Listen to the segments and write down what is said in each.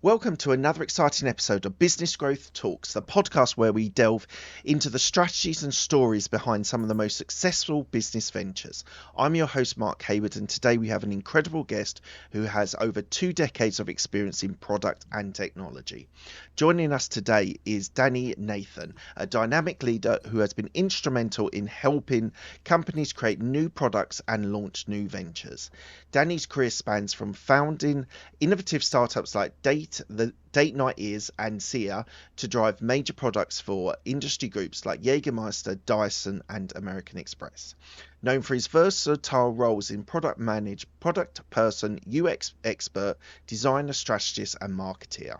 Welcome to another exciting episode of Business Growth Talks, the podcast where we delve into the strategies and stories behind some of the most successful business ventures. I'm your host, Mark Heywood, and today we have an incredible guest who has over 2 decades of experience in product and technology. Joining us today is Danny Nathan, a dynamic leader who has been instrumental in helping companies create new products and launch new ventures. Danny's career spans from founding innovative startups like the Date Night Is and Sia to drive major products for industry groups like Jägermeister, Dyson and American Express. Known for his versatile roles in product manager, product person, UX expert, designer, strategist and marketeer.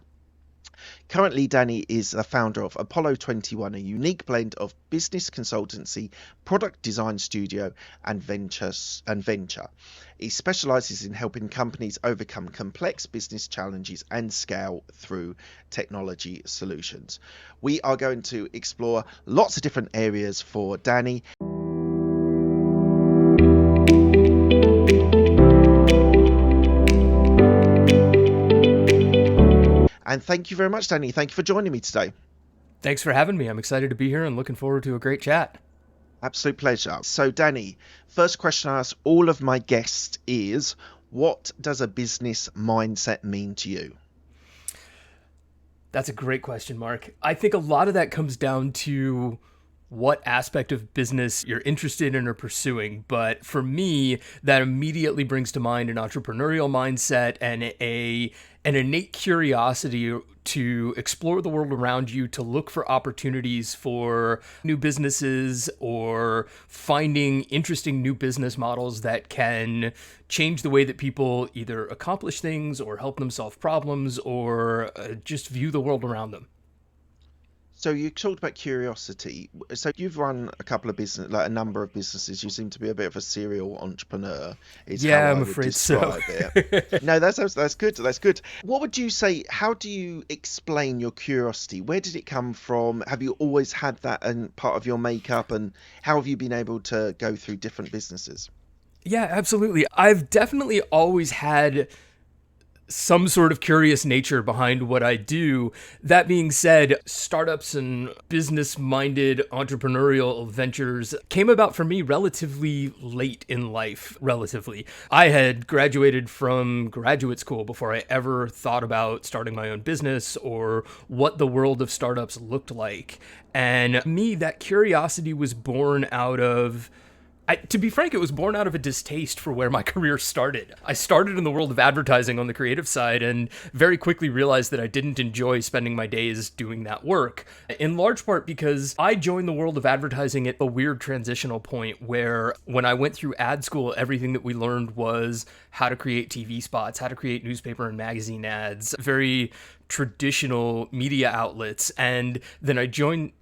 Currently, Danny is the founder of Apollo 21, a unique blend of business consultancy, product design studio, and venture. He specializes in helping companies overcome complex business challenges and scale through technology solutions. We are going to explore lots of different areas for Danny. And thank you very much, Danny. Thank you for joining me today. Thanks for having me. I'm excited to be here and looking forward to a great chat. Absolute pleasure. So, Danny, first question I ask all of my guests is, what does a business mindset mean to you? That's a great question, Mark. I think a lot of that comes down to what aspect of business you're interested in or pursuing. But for me, that immediately brings to mind an entrepreneurial mindset and an innate curiosity to explore the world around you, to look for opportunities for new businesses or finding interesting new business models that can change the way that people either accomplish things or help them solve problems or just view the world around them. So you talked about curiosity. So you've run a couple of business, like a number of businesses. You seem to be a bit of a serial entrepreneur. Is Yeah, how I I'm would afraid describe so. it. No, that's good. That's good. What would you say? How do you explain your curiosity? Where did it come from? Have you always had that and part of your makeup? And how have you been able to go through different businesses? Yeah, absolutely. I've definitely always had some sort of curious nature behind what I do. That being said, startups and business-minded entrepreneurial ventures came about for me relatively late in life, relatively. I had graduated from graduate school before I ever thought about starting my own business or what the world of startups looked like. And me, that curiosity was born out of to be frank, it was born out of a distaste for where my career started. I started in the world of advertising on the creative side and very quickly realized that I didn't enjoy spending my days doing that work, in large part because I joined the world of advertising at a weird transitional point where when I went through ad school, everything that we learned was how to create TV spots, how to create newspaper and magazine ads, very traditional media outlets. And then I joined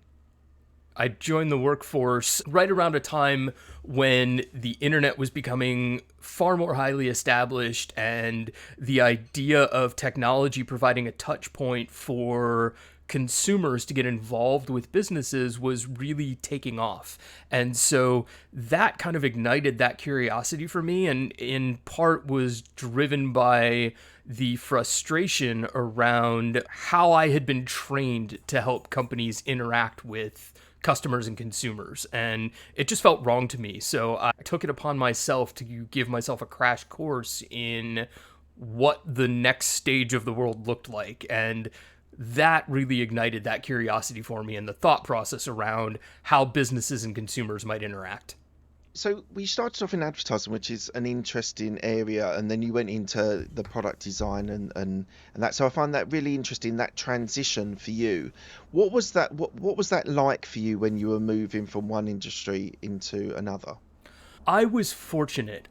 the workforce right around a time when the internet was becoming far more highly established and the idea of technology providing a touch point for consumers to get involved with businesses was really taking off. And so that kind of ignited that curiosity for me, and in part was driven by the frustration around how I had been trained to help companies interact with customers and consumers, and it just felt wrong to me. So I took it upon myself to give myself a crash course in what the next stage of the world looked like, and that really ignited that curiosity for me and the thought process around how businesses and consumers might interact. So we started off in advertising, which is an interesting area, and then you went into the product design and that. So I find that really interesting, that transition for you. What was that? What was that like for you when you were moving from one industry into another? I was fortunate.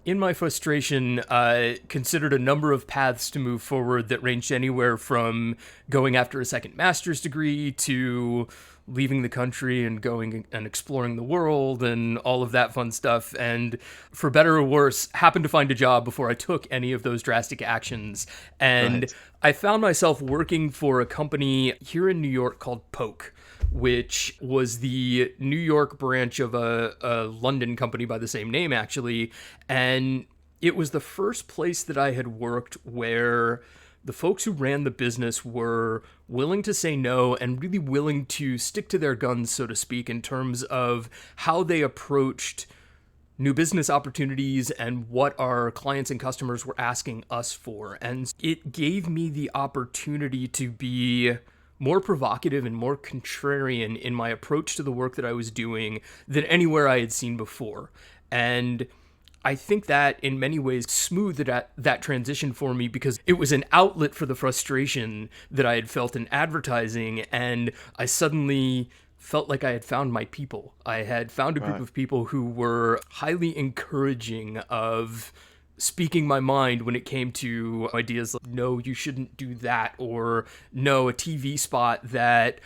In my frustration, considered a number of paths to move forward that ranged anywhere from going after a second master's degree to leaving the country and going and exploring the world and all of that fun stuff. And for better or worse, happened to find a job before I took any of those drastic actions. And Right. I found myself working for a company here in New York called Poke, which was the New York branch of a London company by the same name, actually. And It was the first place that I had worked where the folks who ran the business were willing to say no and really willing to stick to their guns, so to speak, in terms of how they approached new business opportunities and what our clients and customers were asking us for. And it gave me the opportunity to be more provocative and more contrarian in my approach to the work that I was doing than anywhere I had seen before. And I think that in many ways smoothed that transition for me, because it was an outlet for the frustration that I had felt in advertising, and I suddenly felt like I had found my people. I had found a group of people who were highly encouraging of speaking my mind when it came to ideas like, no, you shouldn't do that, or no, a TV spot that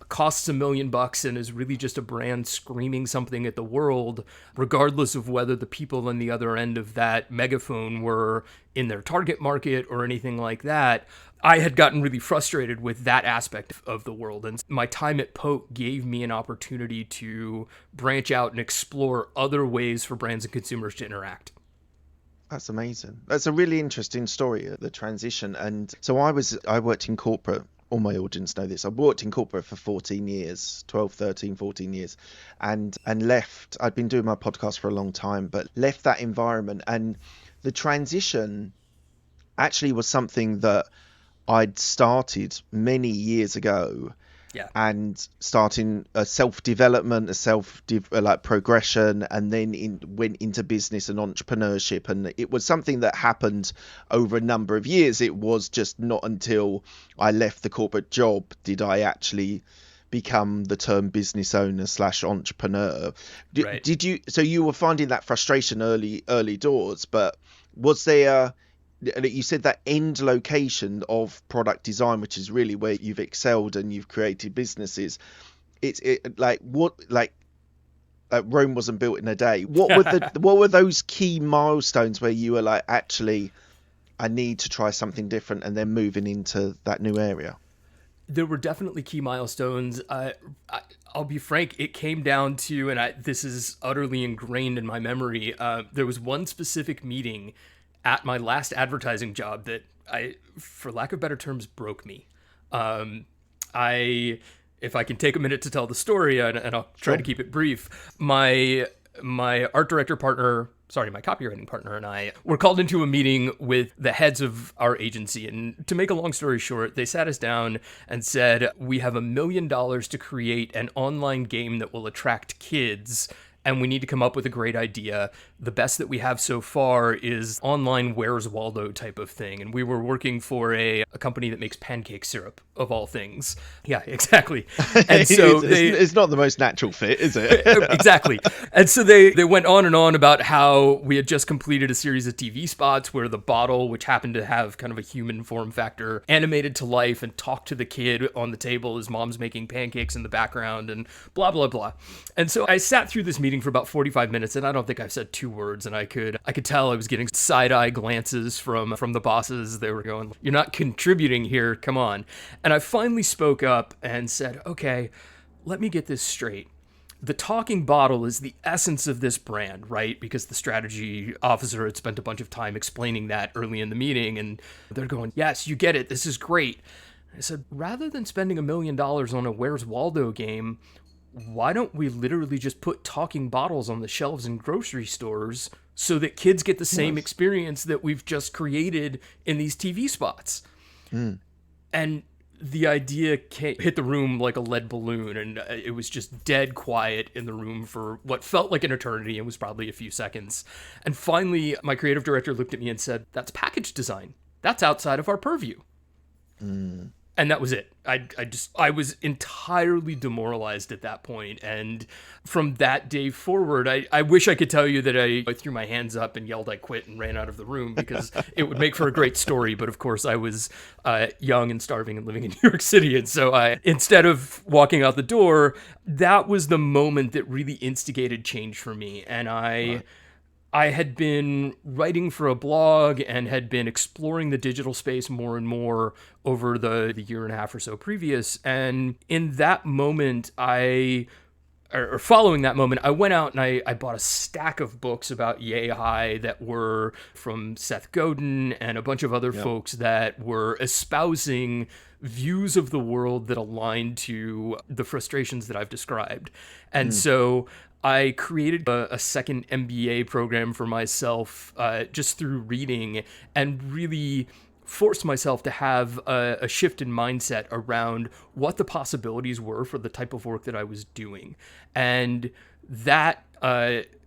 costs $1 million and is really just a brand screaming something at the world, regardless of whether the people on the other end of that megaphone were in their target market or anything like that. I had gotten really frustrated with that aspect of the world, and my time at Poke gave me an opportunity to branch out and explore other ways for brands and consumers to interact. That's amazing. That's a really interesting story, the transition. And so I worked in corporate. All my audience know this. I worked in corporate for 14 years, 12, 13, 14 years, and left. I'd been doing my podcast for a long time, but left that environment. And the transition actually was something that I'd started many years ago. Yeah. And starting a self-development, like progression, and then went into business and entrepreneurship. And it was something that happened over a number of years. It was just not until I left the corporate job did I actually become the term business owner / entrepreneur. Right. Did you? So you were finding that frustration early doors, but was there? You said that end location of product design, which is really where you've excelled and you've created businesses. Rome wasn't built in a day. What were those key milestones where you were like, actually, I need to try something different, and then moving into that new area? There were definitely key milestones. I'll be frank, it came down to, and this is utterly ingrained in my memory, there was one specific meeting at my last advertising job that for lack of better terms, broke me. If I can take a minute to tell the story, and I'll try to keep it brief, my art director partner, my copywriting partner and I were called into a meeting with the heads of our agency. And to make a long story short, they sat us down and said, we have $1 million to create an online game that will attract kids, and we need to come up with a great idea. The best that we have so far is online Where's Waldo type of thing. And we were working for a company that makes pancake syrup, of all things. Yeah, exactly. And so it's not the most natural fit, is it? Exactly. And so they went on and on about how we had just completed a series of TV spots where the bottle, which happened to have kind of a human form factor, animated to life and talked to the kid on the table as mom's making pancakes in the background, and blah, blah, blah. And so I sat through this meeting for about 45 minutes, and I don't think I've said 2 words, and I could tell I was getting side-eye glances from the bosses. They were going, "You're not contributing here, come on." And I finally spoke up and said, "Okay, let me get this straight. The talking bottle is the essence of this brand, right?" Because the strategy officer had spent a bunch of time explaining that early in the meeting, and they're going, "Yes, you get it, this is great." I said, rather than spending $1 million on a Where's Waldo game, why don't we literally just put talking bottles on the shelves in grocery stores so that kids get the same experience that we've just created in these TV spots? And the idea hit the room like a lead balloon, and it was just dead quiet in the room for what felt like an eternity and was probably a few seconds. And finally, my creative director looked at me and said, "That's package design. That's outside of our purview." And that was it. I was entirely demoralized at that point. And from that day forward, I wish I could tell you that I threw my hands up and yelled I quit and ran out of the room, because it would make for a great story. But of course, I was young and starving and living in New York City. And so instead of walking out the door, that was the moment that really instigated change for me. And I had been writing for a blog and had been exploring the digital space more and more over the year and a half or so previous. And in that moment, I or following that moment, I went out and I bought a stack of books about Yay High that were from Seth Godin and a bunch of other Yep. folks that were espousing views of the world that aligned to the frustrations that I've described. And so I created a second MBA program for myself just through reading, and really forced myself to have a shift in mindset around what the possibilities were for the type of work that I was doing. And that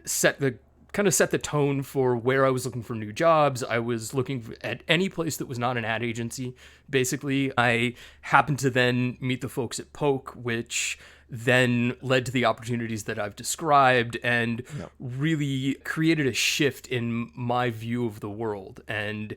set the tone for where I was looking for new jobs. I was looking at any place that was not an ad agency. Basically, I happened to then meet the folks at Poke, which then led to the opportunities that I've described, and really created a shift in my view of the world and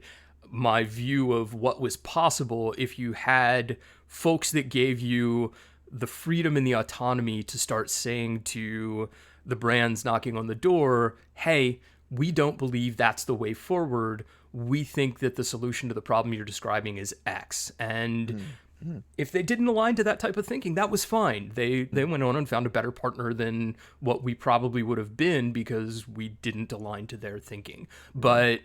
my view of what was possible if you had folks that gave you the freedom and the autonomy to start saying to the brands knocking on the door, hey, we don't believe that's the way forward. We think that the solution to the problem you're describing is X. And if they didn't align to that type of thinking, that was fine. They went on and found a better partner than what we probably would have been because we didn't align to their thinking. But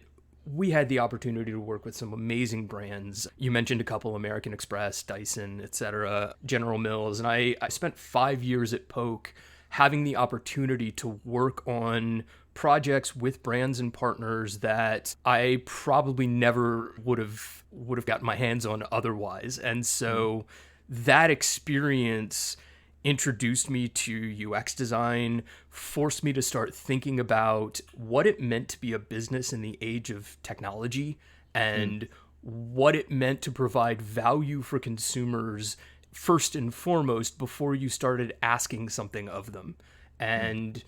we had the opportunity to work with some amazing brands. You mentioned a couple, American Express, Dyson, etc., General Mills. And I spent 5 years at Poke having the opportunity to work on projects with brands and partners that I probably never would have gotten my hands on otherwise. And so that experience introduced me to UX design, forced me to start thinking about what it meant to be a business in the age of technology, and what it meant to provide value for consumers first and foremost before you started asking something of them. And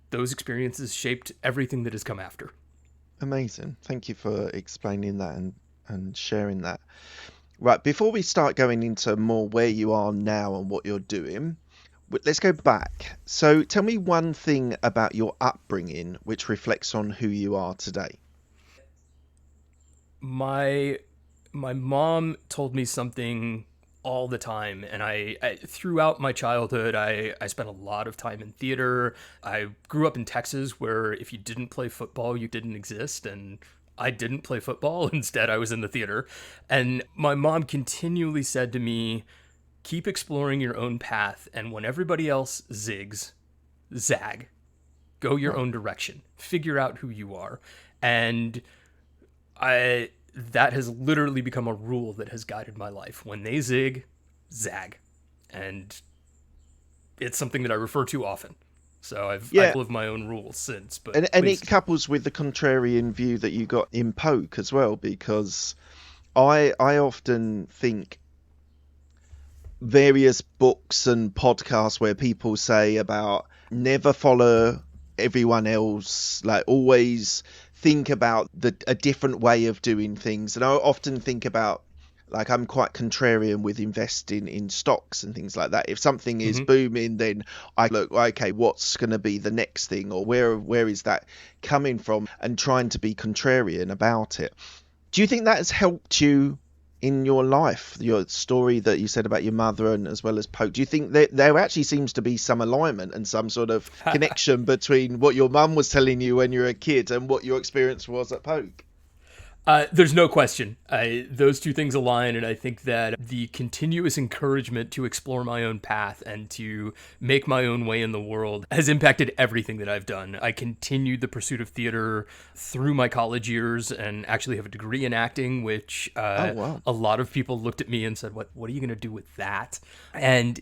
those experiences shaped everything that has come after. Amazing. Thank you for explaining that and sharing that. Right, before we start going into more where you are now and what you're doing, let's go back. So tell me one thing about your upbringing which reflects on who you are today. My mom told me something all the time, and I throughout my childhood I spent a lot of time in theater. I grew up in Texas, where if you didn't play football you didn't exist, and I didn't play football. Instead, I was in the theater. And my mom continually said to me, keep exploring your own path, and when everybody else zigs, zag. Go your own direction. Figure out who you are. And that has literally become a rule that has guided my life. When they zig, zag. And it's something that I refer to often. So I've lived my own rules since. But and it couples with the contrarian view that you got in Poke as well, because I often think various books and podcasts where people say about never follow everyone else, like always think about a different way of doing things. And I often think about, like, I'm quite contrarian with investing in stocks and things like that. If something is booming, then I look, okay, what's going to be the next thing, or where is that coming from, and trying to be contrarian about it. Do you think that has helped you in your life, your story that you said about your mother and as well as Poke? Do you think that there actually seems to be some alignment and some sort of connection between what your mum was telling you when you were a kid and what your experience was at Poke? There's no question. Those two things align, and I think that the continuous encouragement to explore my own path and to make my own way in the world has impacted everything that I've done. I continued the pursuit of theater through my college years and actually have a degree in acting, which a lot of people looked at me and said, what are you going to do with that? And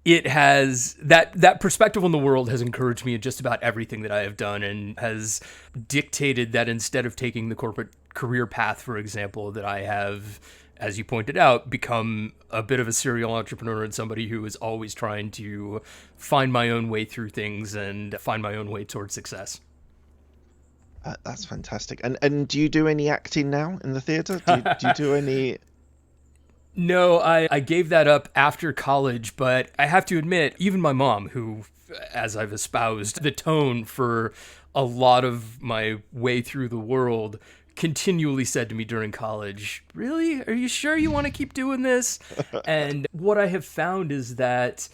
it has that perspective on the world has encouraged me in just about everything that I have done, and has dictated that instead of taking the corporate career path, for example, that I have, as you pointed out, become a bit of a serial entrepreneur and somebody who is always trying to find my own way through things and find my own way towards success. That's fantastic. And do you do any acting now in the theater? Do you do any? No, I gave that up after college, but I have to admit, even my mom, who, as I've espoused the tone for a lot of my way through the world, continually said to me during college, really? Are you sure you want to keep doing this? And what I have found is that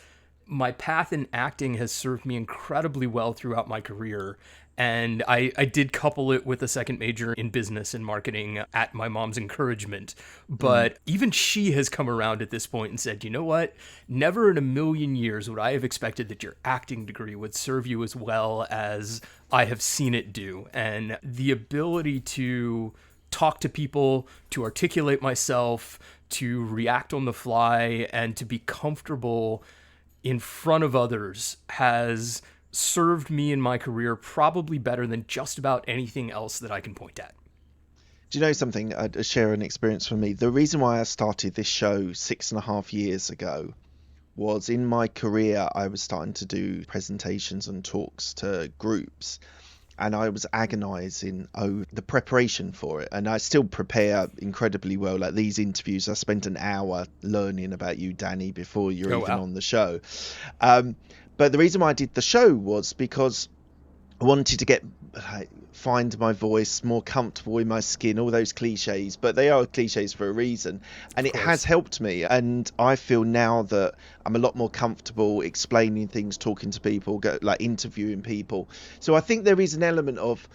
my path in acting has served me incredibly well throughout my career. And I did couple it with a second major in business and marketing at my mom's encouragement. But even she has come around at this point and said, you know what? Never in a million years would I have expected that your acting degree would serve you as well as I have seen it do. And the ability to talk to people, to articulate myself, to react on the fly, and to be comfortable in front of others has served me in my career probably better than just about anything else that I can point at. Do you know something? I'd share an experience for me. The reason why I started this show 6.5 years ago was in my career, I was starting to do presentations and talks to groups, and I was agonizing over the preparation for it. And I still prepare incredibly well. Like these interviews, I spent an hour learning about you, Danny, before you're on the show. But the reason why I did the show was because I wanted to find my voice, more comfortable in my skin, all those cliches, but they are cliches for a reason. And it has helped me. And I feel now that I'm a lot more comfortable explaining things, talking to people, interviewing people. So I think there is an element of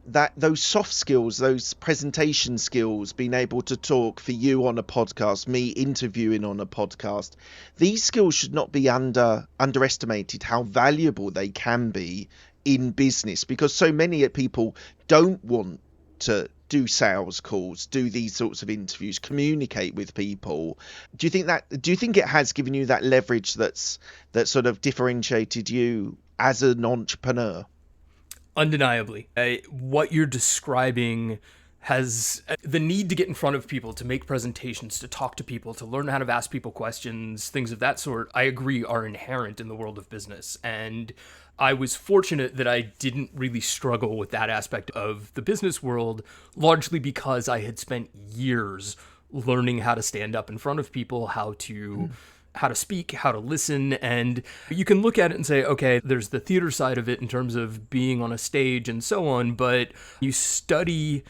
that, those soft skills, those presentation skills, being able to talk for you on a podcast, me interviewing on a podcast. These skills should not be underestimated, how valuable they can be in business, because so many people don't want to do sales calls, do these sorts of interviews, communicate with people. Do you think it has given you that leverage that sort of differentiated you as an entrepreneur? Undeniably. What you're describing has the need to get in front of people, to make presentations, to talk to people, to learn how to ask people questions, things of that sort, I agree are inherent in the world of business. And I was fortunate that I didn't really struggle with that aspect of the business world, largely because I had spent years learning how to stand up in front of people, how to speak, how to listen. And you can look at it and say, okay, there's the theater side of it in terms of being on a stage and so on, but you study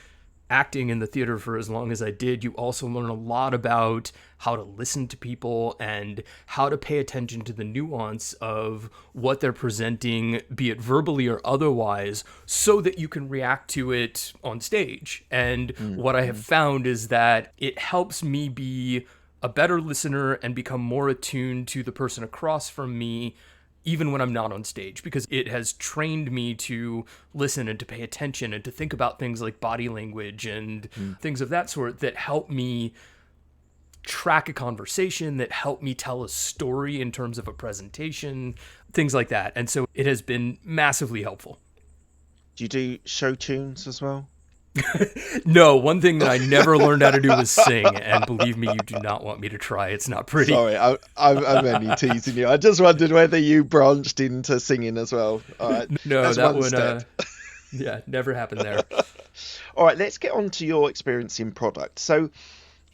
acting in the theater for as long as I did, you also learn a lot about how to listen to people and how to pay attention to the nuance of what they're presenting, be it verbally or otherwise, so that you can react to it on stage. And what I have found is that it helps me be a better listener and become more attuned to the person across from me, even when I'm not on stage, because it has trained me to listen and to pay attention and to think about things like body language and things of that sort that help me track a conversation, that help me tell a story in terms of a presentation, things like that. And so it has been massively helpful. Do you do show tunes as well? No, one thing that I never learned how to do was sing, and believe me, you do not want me to try. It's not pretty. Sorry, I'm only teasing you. I just wondered whether you branched into singing as well. All right. No, that's that one. Yeah, never happened there. All right, let's get on to your experience in product. So,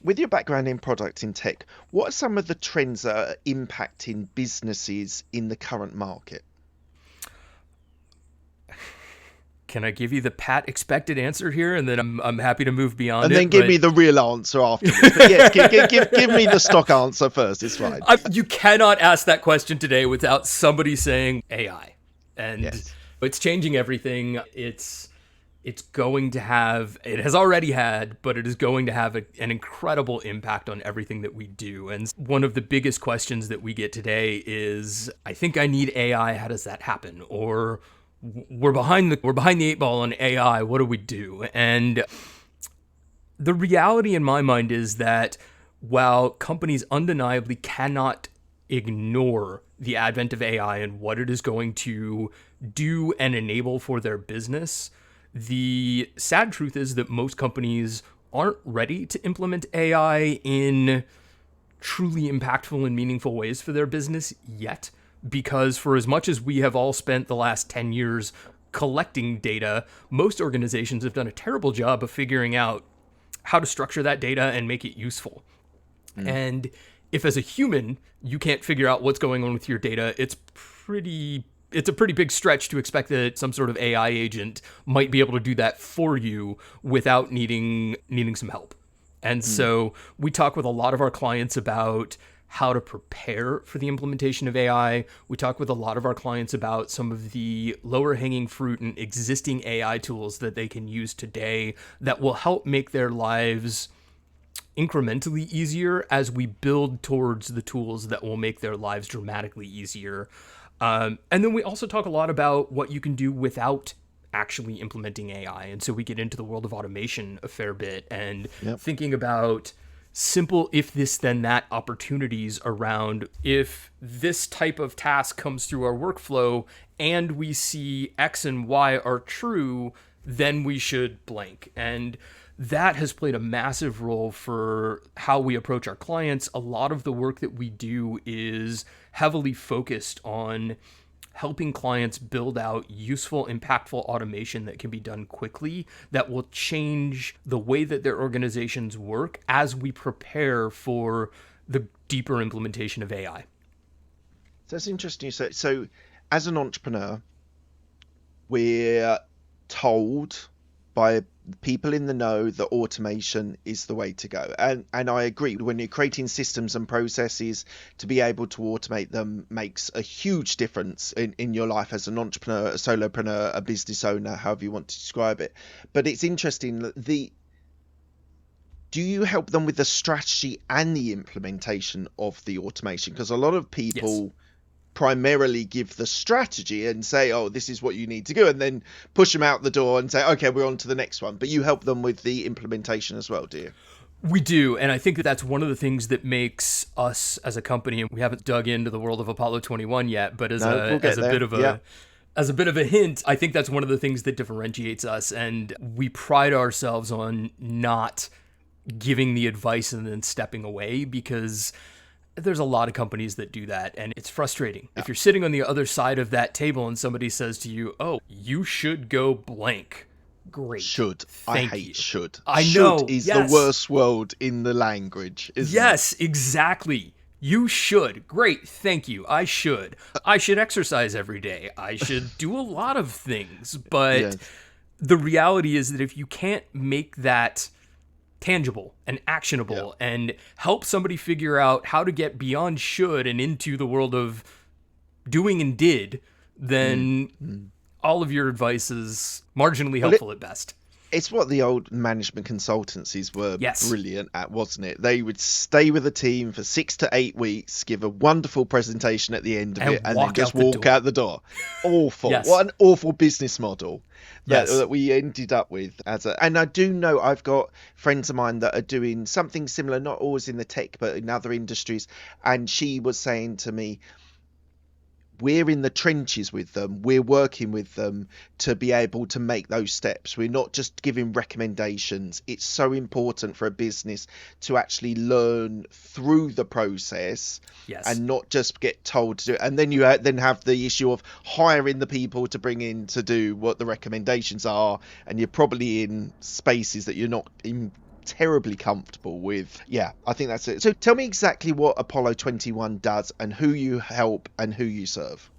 with your background in product in tech, what are some of the trends that are impacting businesses in the current market? Can I give you the pat expected answer here, and then I'm happy to move beyond and then give me the real answer afterwards. But yes, give me the stock answer first. It's fine. You cannot ask that question today without somebody saying AI, and it's changing everything. It's going to have, it has already had, but it is going to have an incredible impact on everything that we do. And one of the biggest questions that we get today is, I think I need AI. How does that happen? Or we're behind the eight ball on AI. What do we do? And the reality in my mind is that while companies undeniably cannot ignore the advent of AI and what it is going to do and enable for their business, the sad truth is that most companies aren't ready to implement AI in truly impactful and meaningful ways for their business yet. Because for as much as we have all spent the last 10 years collecting data, most organizations have done a terrible job of figuring out how to structure that data and make it useful. And if as a human, you can't figure out what's going on with your data, it's a pretty big stretch to expect that some sort of AI agent might be able to do that for you without needing some help. And so we talk with a lot of our clients about how to prepare for the implementation of AI. We talk with a lot of our clients about some of the lower hanging fruit and existing AI tools that they can use today that will help make their lives incrementally easier as we build towards the tools that will make their lives dramatically easier. And then we also talk a lot about what you can do without actually implementing AI. And so we get into the world of automation a fair bit and thinking about simple if this then that opportunities around if this type of task comes through our workflow and we see X and Y are true, then we should blank. And that has played a massive role for how we approach our clients. A lot of the work that we do is heavily focused on helping clients build out useful, impactful automation that can be done quickly, that will change the way that their organizations work as we prepare for the deeper implementation of AI. So it's interesting. So as an entrepreneur, we're told by people in the know that automation is the way to go. And I agree, when you're creating systems and processes, to be able to automate them makes a huge difference in your life as an entrepreneur, a solopreneur, a business owner, however you want to describe it. But it's interesting, do you help them with the strategy and the implementation of the automation? Because a lot of people primarily give the strategy and say, oh, this is what you need to do, and then push them out the door and say, okay, we're on to the next one. But you help them with the implementation as well, do you? We do. And I think that that's one of the things that makes us as a company, and we haven't dug into the world of Apollo 21 yet, but as a bit of a hint, I think that's one of the things that differentiates us. And we pride ourselves on not giving the advice and then stepping away, because there's a lot of companies that do that, and it's frustrating. If you're sitting on the other side of that table and somebody says to you, oh, you should go blank. Great. Should. I hate should. I know. Should is the worst word in the language, isn't it? Yes, exactly. You should. Great. Thank you. I should. I should exercise every day. I should do a lot of things. But the reality is that if you can't make that tangible and actionable and help somebody figure out how to get beyond should and into the world of doing and did, then all of your advice is marginally helpful at best. It's what the old management consultancies were brilliant at, wasn't it? They would stay with a team for 6 to 8 weeks, give a wonderful presentation at the end of it, and then just walk out the door. Awful. What an awful business model that we ended up with. And I do know I've got friends of mine that are doing something similar, not always in the tech, but in other industries. And she was saying to me, we're in the trenches with them. We're working with them to be able to make those steps. We're not just giving recommendations. It's so important for a business to actually learn through the process and not just get told to do it. And then you then have the issue of hiring the people to bring in to do what the recommendations are. And you're probably in spaces that you're not in terribly comfortable with. I think that's it. So tell me exactly what Apollo 21 does and who you help and who you serve.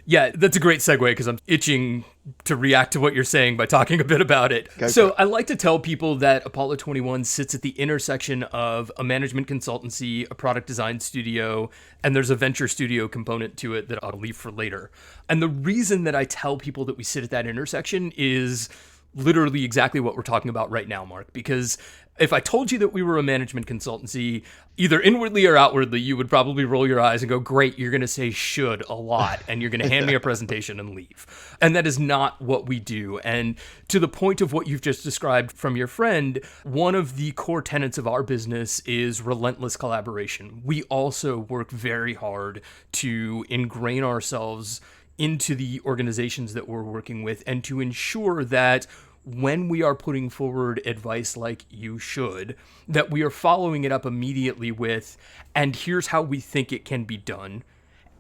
Yeah, that's a great segue, because I'm itching to react to what you're saying by talking a bit about it. I like to tell people that Apollo 21 sits at the intersection of a management consultancy, a product design studio, and there's a venture studio component to it that I'll leave for later. And the reason that I tell people that we sit at that intersection is literally exactly what we're talking about right now, Mark, because if I told you that we were a management consultancy, either inwardly or outwardly, you would probably roll your eyes and go, great, you're going to say should a lot, and you're going to hand me a presentation and leave. And that is not what we do. And to the point of what you've just described from your friend, one of the core tenets of our business is relentless collaboration. We also work very hard to ingrain ourselves into the organizations that we're working with and to ensure that when we are putting forward advice like you should, that we are following it up immediately with, and here's how we think it can be done,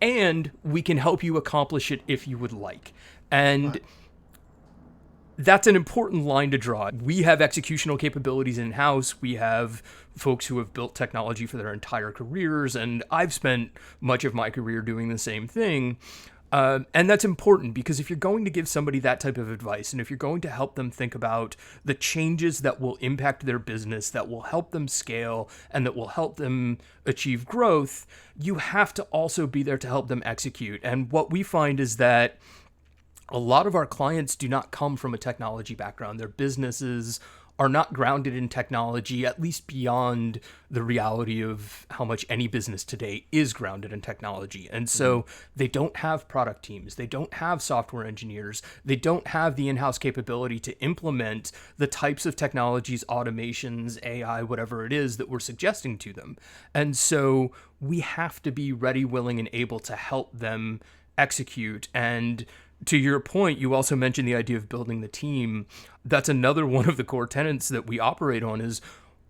and we can help you accomplish it if you would like. And that's an important line to draw. We have executional capabilities in-house. We have folks who have built technology for their entire careers, and I've spent much of my career doing the same thing. And that's important because if you're going to give somebody that type of advice and if you're going to help them think about the changes that will impact their business, that will help them scale, and that will help them achieve growth, you have to also be there to help them execute. And what we find is that a lot of our clients do not come from a technology background. Their businesses are not grounded in technology, at least beyond the reality of how much any business today is grounded in technology. And so they don't have product teams. They don't have software engineers. They don't have the in-house capability to implement the types of technologies, automations, AI, whatever it is that we're suggesting to them. And so we have to be ready, willing, and able to help them execute. And to your point, you also mentioned the idea of building the team. That's another one of the core tenets that we operate on is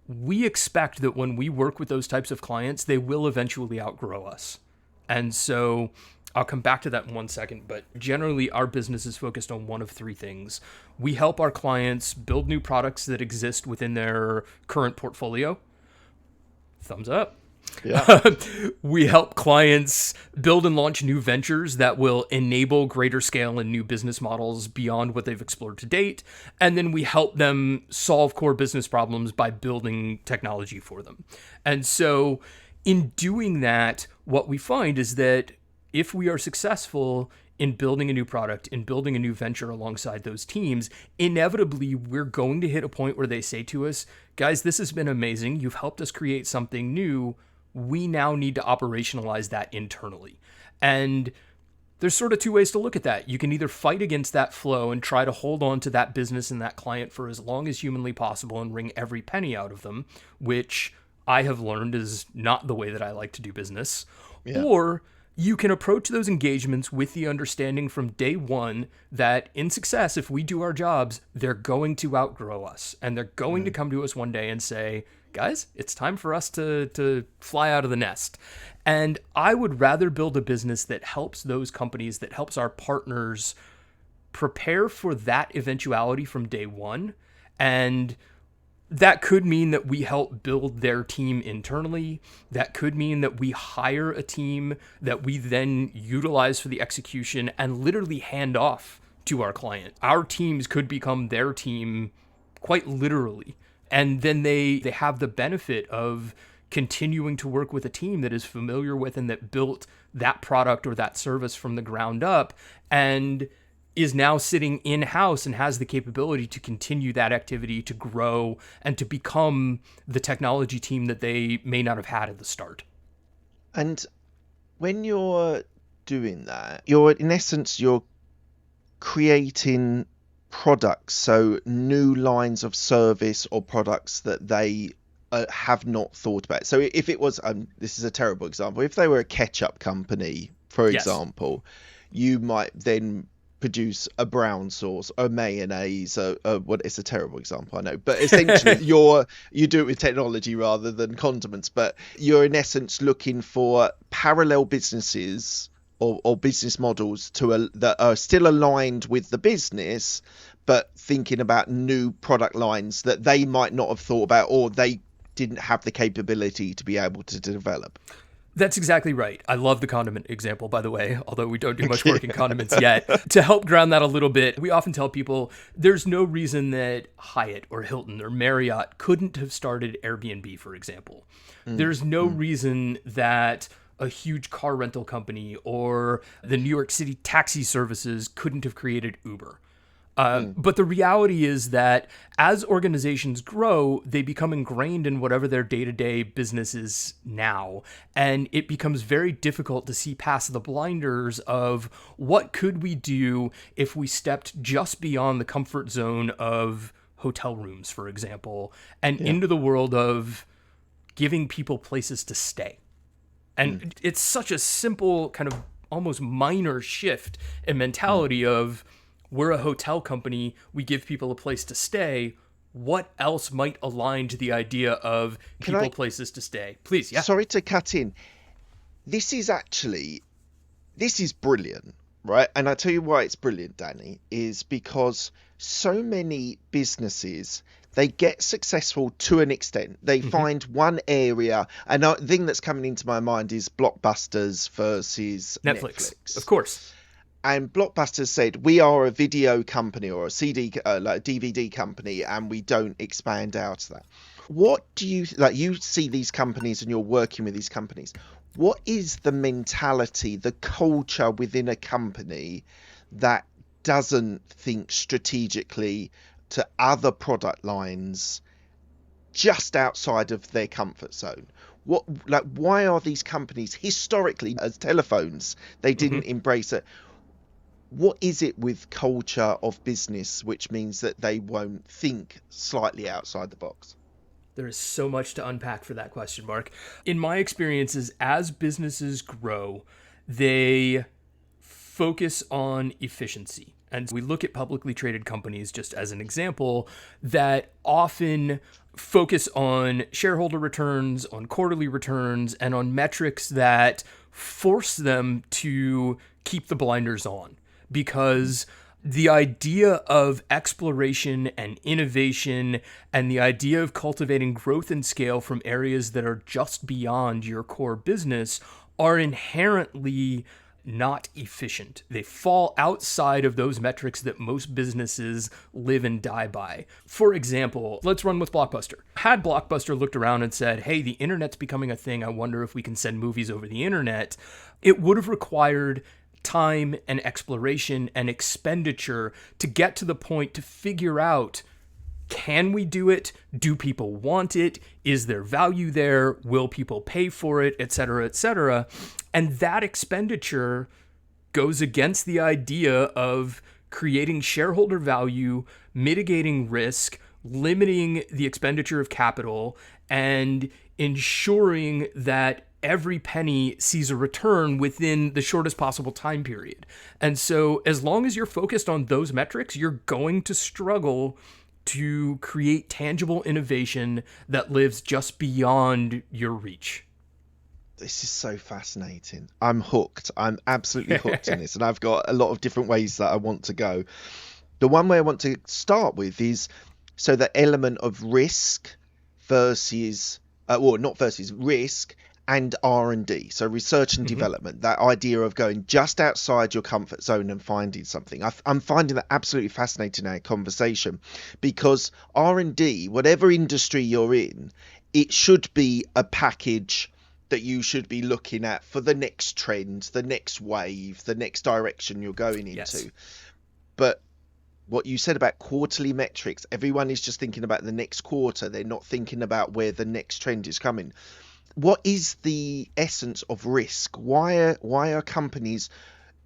we expect that when we work with those types of clients, they will eventually outgrow us. And so I'll come back to that in 1 second, but generally our business is focused on one of three things. We help our clients build new products that exist within their current portfolio. Thumbs up. Yeah. We help clients build and launch new ventures that will enable greater scale and new business models beyond what they've explored to date. And then we help them solve core business problems by building technology for them. And so in doing that, what we find is that if we are successful in building a new product, in building a new venture alongside those teams, inevitably we're going to hit a point where they say to us, guys, this has been amazing. You've helped us create something new. We now need to operationalize that internally. And there's sort of two ways to look at that. You can either fight against that flow and try to hold on to that business and that client for as long as humanly possible and wring every penny out of them, which I have learned is not the way that I like to do business. Yeah. Or you can approach those engagements with the understanding from day one that in success, if we do our jobs, they're going to outgrow us. And they're going to come to us one day and say, guys, it's time for us to fly out of the nest. And I would rather build a business that helps those companies, that helps our partners prepare for that eventuality from day one. And that could mean that we help build their team internally. That could mean that we hire a team that we then utilize for the execution and literally hand off to our client. Our teams could become their team quite literally. And then they have the benefit of continuing to work with a team that is familiar with and that built that product or that service from the ground up and is now sitting in-house and has the capability to continue that activity, to grow, and to become the technology team that they may not have had at the start. And when you're doing that, you're creating products, so new lines of service or products that they have not thought about. So if it was, this is a terrible example, if they were a ketchup company, for example, you might then produce a brown sauce, a mayonnaise, it's a terrible example, I know, but essentially you do it with technology rather than condiments, but you're in essence looking for parallel businesses or business models that are still aligned with the business, but thinking about new product lines that they might not have thought about or they didn't have the capability to be able to develop. That's exactly right. I love the condiment example, by the way, although we don't do much work in condiments yet. To help ground that a little bit, we often tell people there's no reason that Hyatt or Hilton or Marriott couldn't have started Airbnb, for example. There's no reason that a huge car rental company or the New York City taxi services couldn't have created Uber. But the reality is that as organizations grow, they become ingrained in whatever their day-to-day business is now. And it becomes very difficult to see past the blinders of what could we do if we stepped just beyond the comfort zone of hotel rooms, for example, and into the world of giving people places to stay. And it's such a simple kind of almost minor shift in mentality of we're a hotel company, we give people a place to stay. What else might align to the idea of places to stay? Please, yeah. Sorry to cut in. This is brilliant, right? And I tell you why it's brilliant, Danny, is because so many businesses, they get successful to an extent. They find one area, and the thing that's coming into my mind is blockbusters versus Netflix. Of course. And Blockbuster said, we are a video company or a CD, like a DVD company, and we don't expand out of that. What do you like? You see these companies and you're working with these companies. What is the mentality, the culture within a company that doesn't think strategically to other product lines just outside of their comfort zone? What, like, why are these companies historically, as telephones, they didn't embrace it? What is it with culture of business which means that they won't think slightly outside the box? There is so much to unpack for that question, Mark. In my experiences, as businesses grow, they focus on efficiency. And we look at publicly traded companies, just as an example, that often focus on shareholder returns, on quarterly returns, and on metrics that force them to keep the blinders on. Because the idea of exploration and innovation and the idea of cultivating growth and scale from areas that are just beyond your core business are inherently not efficient. They fall outside of those metrics that most businesses live and die by. For example, let's run with Blockbuster. Had Blockbuster looked around and said, hey, the internet's becoming a thing, I wonder if we can send movies over the internet, it would have required time and exploration and expenditure to get to the point to figure out, can we do it? Do people want it? Is there value there? Will people pay for it? Et cetera, et cetera. And that expenditure goes against the idea of creating shareholder value, mitigating risk, limiting the expenditure of capital, and ensuring that every penny sees a return within the shortest possible time period. And so as long as you're focused on those metrics, you're going to struggle to create tangible innovation that lives just beyond your reach. This is so fascinating. I'm hooked. I'm absolutely hooked on this. And I've got a lot of different ways that I want to go. The one way I want to start with is, so the element of risk versus, not versus, risk and R&D, so research and development, that idea of going just outside your comfort zone and finding something. I'm finding that absolutely fascinating in our conversation, because R&D, whatever industry you're in, it should be a package that you should be looking at for the next trend, the next wave, the next direction you're going into. Yes. But what you said about quarterly metrics, everyone is just thinking about the next quarter. They're not thinking about where the next trend is coming. What is the essence of risk? Why are companies,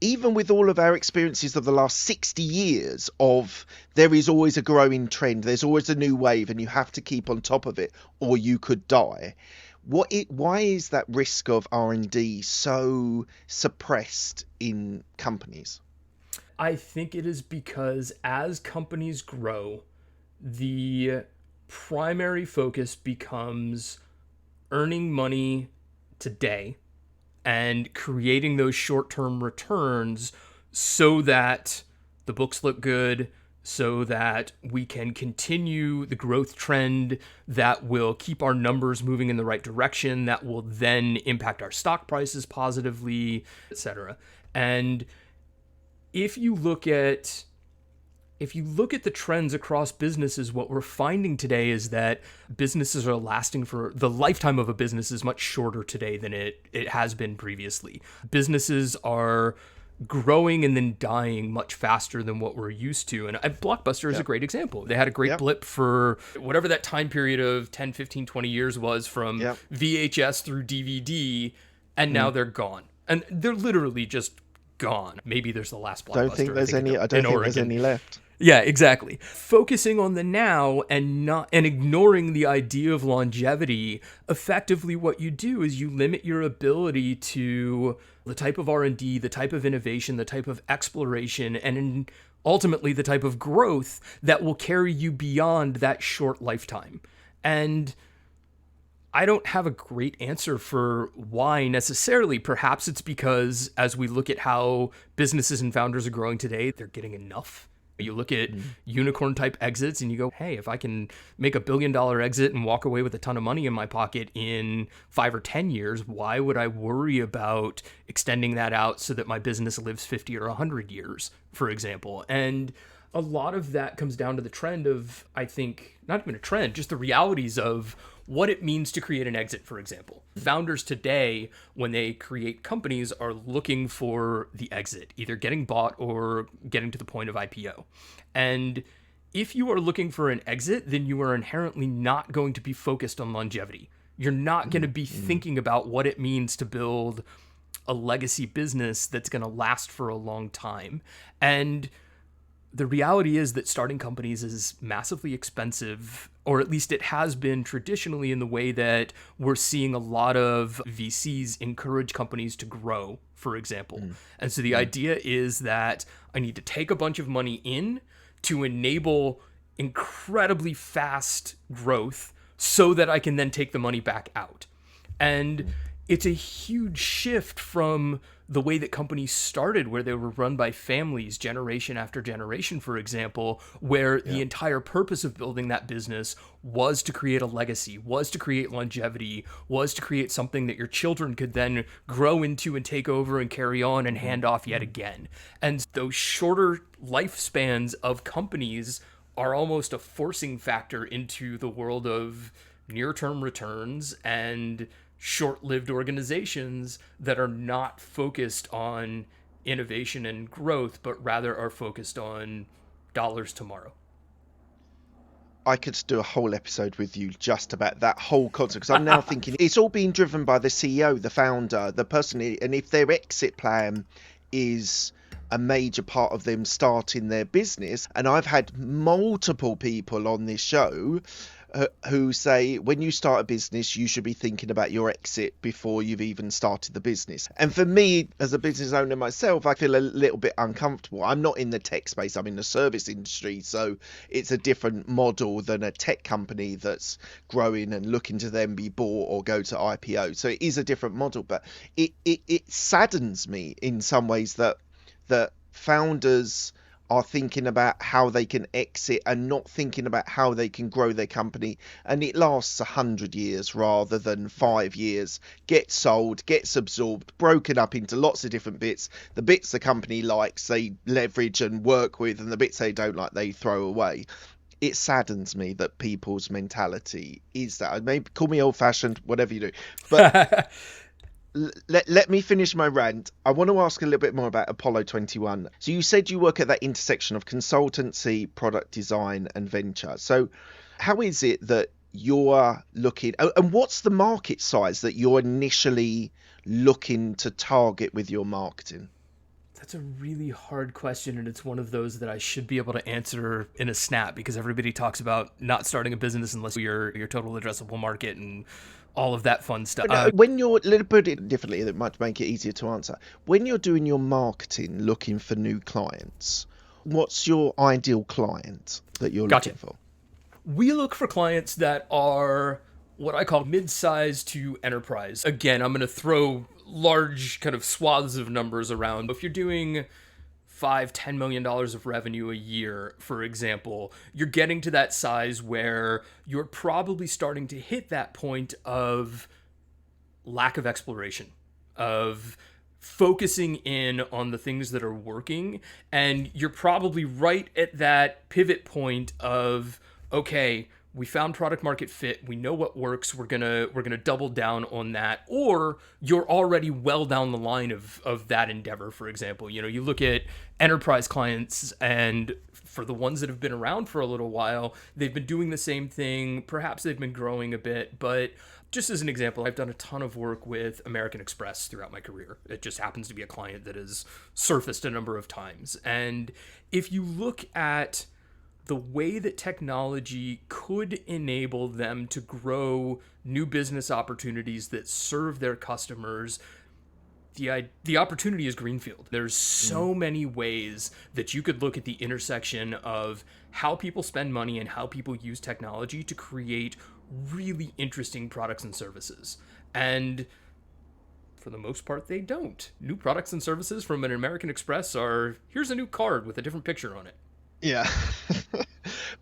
even with all of our experiences of the last 60 years of there is always a growing trend, there's always a new wave, and you have to keep on top of it or you could die. Why is that risk of R&D so suppressed in companies? I think it is because as companies grow, the primary focus becomes earning money today and creating those short-term returns so that the books look good, so that we can continue the growth trend that will keep our numbers moving in the right direction, that will then impact our stock prices positively, etc. And if you look at the trends across businesses, what we're finding today is that businesses are lasting for the lifetime of a business is much shorter today than it has been previously. Businesses are growing and then dying much faster than what we're used to. And Blockbuster is a great example. They had a great blip for whatever that time period of 10, 15, 20 years was from VHS through DVD, and now they're gone. And they're literally just gone. Maybe there's the last Blockbuster. I don't think there's any left. Yeah, exactly. Focusing on the now and ignoring the idea of longevity, effectively what you do is you limit your ability to the type of R&D, the type of innovation, the type of exploration, and ultimately the type of growth that will carry you beyond that short lifetime. And I don't have a great answer for why necessarily. Perhaps it's because as we look at how businesses and founders are growing today, they're getting enough You look at unicorn type exits and you go, hey, if I can make $1 billion exit and walk away with a ton of money in my pocket in 5 or 10 years, why would I worry about extending that out so that my business lives 50 or 100 years, for example? And a lot of that comes down to the trend of, I think, not even a trend, just the realities of what it means to create an exit, for example. Founders today, when they create companies, are looking for the exit, either getting bought or getting to the point of IPO. And if you are looking for an exit, then you are inherently not going to be focused on longevity. You're not going to be thinking about what it means to build a legacy business that's going to last for a long time. And the reality is that starting companies is massively expensive, or at least it has been traditionally, in the way that we're seeing a lot of VCs encourage companies to grow, for example. And so the idea is that I need to take a bunch of money in to enable incredibly fast growth so that I can then take the money back out. And it's a huge shift from the way that companies started, where they were run by families generation after generation, for example, where the entire purpose of building that business was to create a legacy, was to create longevity, was to create something that your children could then grow into and take over and carry on and hand off yet again. And those shorter lifespans of companies are almost a forcing factor into the world of near-term returns and short-lived organizations that are not focused on innovation and growth, but rather are focused on dollars tomorrow. I could do a whole episode with you just about that whole concept, because I'm now thinking it's all being driven by the CEO, the founder, the person, and if their exit plan is a major part of them starting their business. And I've had multiple people on this show who say, when you start a business, you should be thinking about your exit before you've even started the business. And for me, as a business owner myself, I feel a little bit uncomfortable. I'm not in the tech space, I'm in the service industry, so it's a different model than a tech company that's growing and looking to then be bought or go to IPO. So it is a different model, but it saddens me in some ways that founders are thinking about how they can exit and not thinking about how they can grow their company, and it lasts 100 years rather than 5 years, gets sold, gets absorbed, broken up into lots of different bits. The bits the company likes they leverage and work with, and the bits they don't like they throw away. It saddens me that people's mentality is that. Maybe call me old-fashioned, whatever you do, but let me finish my rant. I want to ask a little bit more about Apollo 21. So you said you work at that intersection of consultancy, product design, and venture. So how is it that you're looking, and what's the market size that you're initially looking to target with your marketing? That's a really hard question, and it's one of those that I should be able to answer in a snap, because everybody talks about not starting a business unless your total addressable market and all of that fun stuff. When you're, let's put it differently, that might make it easier to answer. When you're doing your marketing, looking for new clients, what's your ideal client that you're looking for? We look for clients that are what I call mid-size to enterprise. Again, I'm going to throw large kind of swaths of numbers around. If you're doing $5-10 million of revenue a year, for example, you're getting to that size where you're probably starting to hit that point of lack of exploration, of focusing in on the things that are working. And you're probably right at that pivot point of, okay, we found product market fit, we know what works, we're gonna double down on that. Or you're already well down the line of that endeavor, for example. You know, you look at enterprise clients, and for the ones that have been around for a little while, they've been doing the same thing. Perhaps they've been growing a bit, but just as an example, I've done a ton of work with American Express throughout my career. It just happens to be a client that has surfaced a number of times. And if you look at the way that technology could enable them to grow new business opportunities that serve their customers, the opportunity is greenfield. There's so many ways that you could look at the intersection of how people spend money and how people use technology to create really interesting products and services. And for the most part, they don't. New products and services from an American Express are, here's a new card with a different picture on it. Yeah.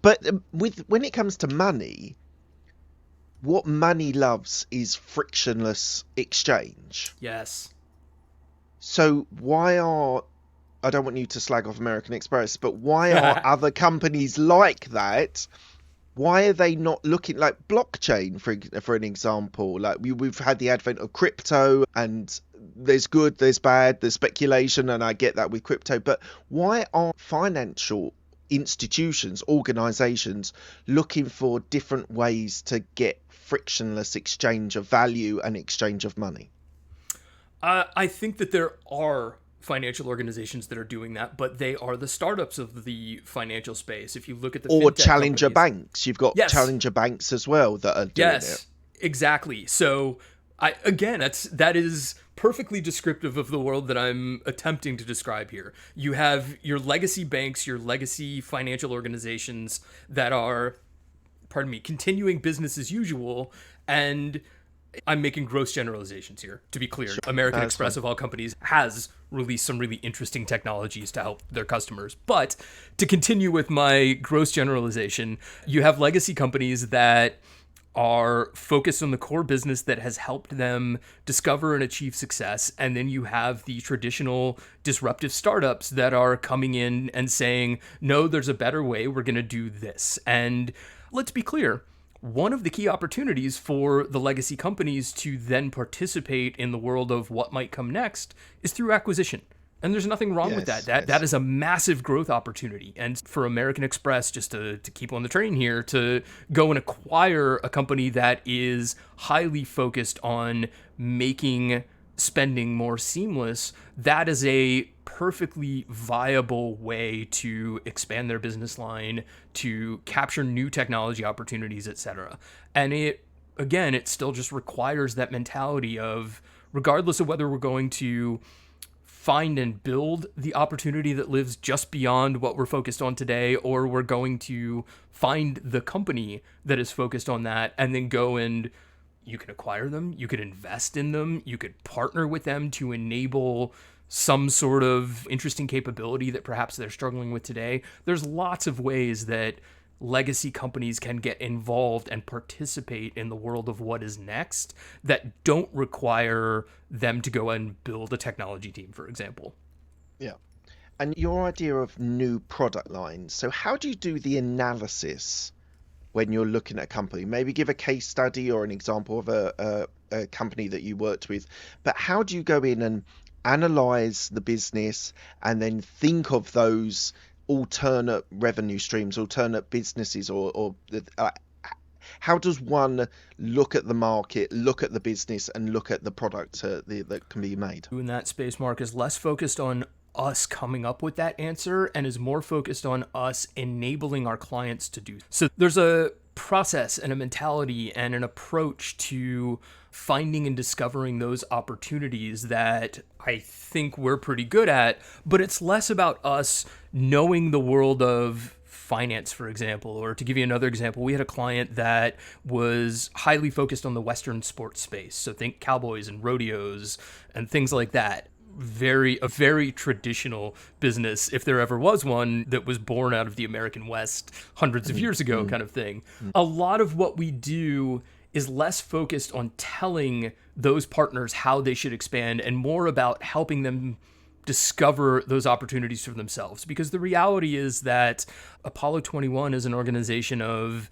But with when it comes to money, what money loves is frictionless exchange. Yes. So why are I don't want you to slag off American Express, but why are other companies like that? Why are they not looking like blockchain, for an example? Like we've had the advent of crypto, and there's good, there's bad, there's speculation, and I get that with crypto. But why aren't financial institutions, organizations looking for different ways to get frictionless exchange of value and exchange of money? I think that there are financial organizations that are doing that, but they are the startups of the financial space. If you look at the Or fintech challenger companies, banks. You've got yes, challenger banks as well that are doing it. yes, exactly. So that is perfectly descriptive of the world that I'm attempting to describe here. You have your legacy banks, your legacy financial organizations that are, pardon me, continuing business as usual, and I'm making gross generalizations here, to be clear. Sure, American that's Express, fine. of all companies, has released some really interesting technologies to help their customers. But to continue with my gross generalization, you have legacy companies that are focused on the core business that has helped them discover and achieve success. And then you have the traditional disruptive startups that are coming in and saying, no, there's a better way. We're going to do this. And let's be clear, one of the key opportunities for the legacy companies to then participate in the world of what might come next is through acquisition. And there's nothing wrong with that. Yes, That yes. is a massive growth opportunity. And for American Express, just to keep on the train here, to go and acquire a company that is highly focused on making spending more seamless, that is a perfectly viable way to expand their business line, to capture new technology opportunities, etc. And it still just requires that mentality of, regardless of whether we're going to find and build the opportunity that lives just beyond what we're focused on today, or we're going to find the company that is focused on that and then go and you can acquire them, you could invest in them, you could partner with them to enable some sort of interesting capability that perhaps they're struggling with today. There's lots of ways that legacy companies can get involved and participate in the world of what is next that don't require them to go and build a technology team, for example. Yeah. And your idea of new product lines. So how do you do the analysis when you're looking at a company? Maybe give a case study or an example of a company that you worked with. But how do you go in and analyze the business and then think of those alternate revenue streams, alternate businesses, or how does one look at the market, look at the business, and look at the product that can be made? In that space, Mark, is less focused on us coming up with that answer and is more focused on us enabling our clients to do. So there's a process and a mentality and an approach to finding and discovering those opportunities that I think we're pretty good at, but it's less about us knowing the world of finance, for example. Or to give you another example, we had a client that was highly focused on the Western sports space. So think cowboys and rodeos and things like that. A very traditional business, if there ever was one, that was born out of the American West hundreds of years ago, kind of thing. A lot of what we do is less focused on telling those partners how they should expand and more about helping them discover those opportunities for themselves. Because the reality is that Apollo 21 is an organization of